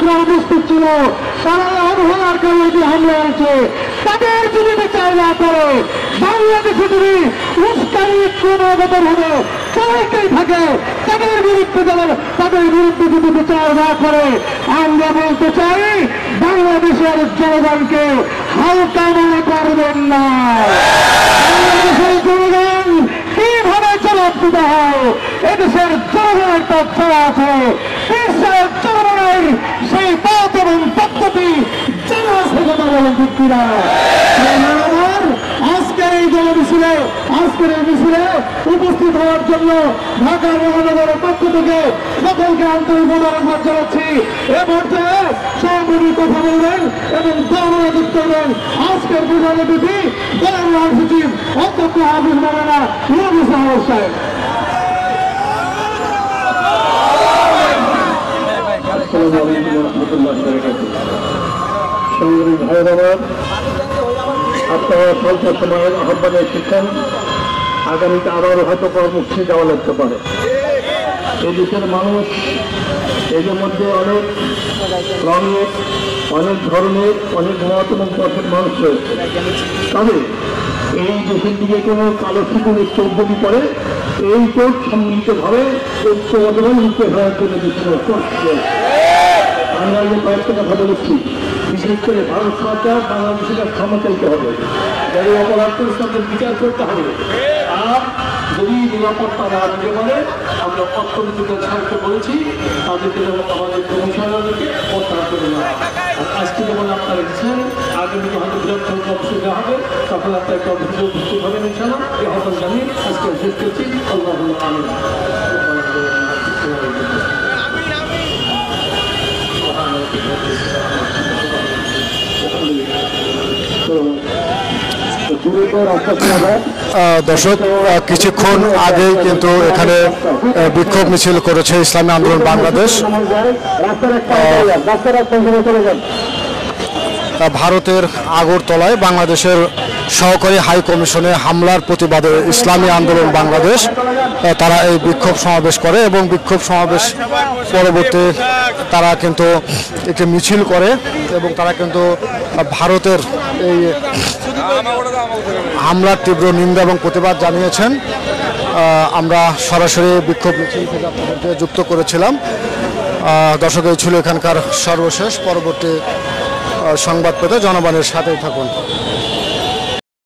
যুবকরা উপস্থিত ছিল, তারা অবহেলার হামলা হয়েছে, তাদের যদি বিচার না করে বাংলাদেশে যদি উস্কানি ক্রমাগত ভাবে চলতেই থাকে, তাদের বিরুদ্ধে যদি বিচার না করে, আমরা বলতে চাই বাংলাদেশের জনগণকে হালকা মনে করবেন না। বাংলাদেশের জনগণ কিভাবে জবাব দিতে হয় এদেশের জনগণের তথ্য আছে, দেশের জনগণের সেই পথ এবং পদ্ধতি জানা আছে কথা বলেন ঠিক কিনা। আজকের এই জনমিছিলে উপস্থিত হওয়ার জন্য ঢাকা মহানগরের পক্ষ থেকে সকলকে আন্তরিক মোবারকবাদ জানাচ্ছি। এ পর্যায়ে সভাপতি কথা বলবেন এবং দলনায়ক করবেন আজকের প্রধান অতিথি দলের মহাসচিব অধ্যক্ষ হাফিজ মাওলানা ইউনুস আহমদ সাহেব। আপনারা স্বল্প সময়ের আহ্বানে এসেছেন, আগামীতে আবারও হয়তো কর্মসূচি দেওয়া লাগতে পারে। এই দেশের মানুষ এদের মধ্যে অনেক রঙের, অনেক ধরনের, অনেক মত এবং পথের মানুষ রয়েছে। তবে এই দেশের দিকে কোনো কালো শিকুনের চোখ যদি পড়ে, এই চোখ সম্মিলিতভাবে ঐক্যবদ্ধভাবে মুক্তি হওয়ার জন্য দেশের আমরা যে কয়েকটা কথা বলেছি, বিশেষ করে ভারত সরকার বাংলাদেশের ক্ষমা চাইতে হবে, যারা অপরাধ করে তাদের বিচার করতে হবে। আর যদি নিরাপত্তা না দিতে পারে, আমরা অর্থনীতিতে সাহায্য করেছি, তাদেরকে যেমন আমাদের কমিশনারদেরকে প্রত্যাহার করে নেওয়া। আজকে যেমন আপনারা দিচ্ছেন, আগামীতে হয়তো বৃহত্তর কর্মসূচি দেওয়া হবে, তখন আপনার কর্মসূচি উপস্থিত হবে ইনশাআল্লাহ। এই আহ্বান জানিয়ে আজকে শেষ করছি। আল্লাহুম্মা আমিন। দর্শক, কিছুক্ষণ আগেই কিন্তু এখানে বিক্ষোভ মিছিল করেছে ইসলামী আন্দোলন বাংলাদেশ। ভারতের আগরতলায় বাংলাদেশের সহকারী হাই কমিশনে হামলার প্রতিবাদে ইসলামী আন্দোলন বাংলাদেশ তারা এই বিক্ষোভ সমাবেশ করে এবং বিক্ষোভ সমাবেশ পরবর্তী তারা কিন্তু একটি মিছিল করে এবং তারা কিন্তু ভারতের এই হামলার তীব্র নিন্দা এবং প্রতিবাদ জানিয়েছেন। আমরা সরাসরি বিক্ষোভ মিছিল থেকে আপনাদেরকে যুক্ত করেছিলাম। দর্শক, এই ছিল এখানকার সর্বশেষ। পরবর্তী সংবাদ পেতে জনগণের সাথেই থাকুন।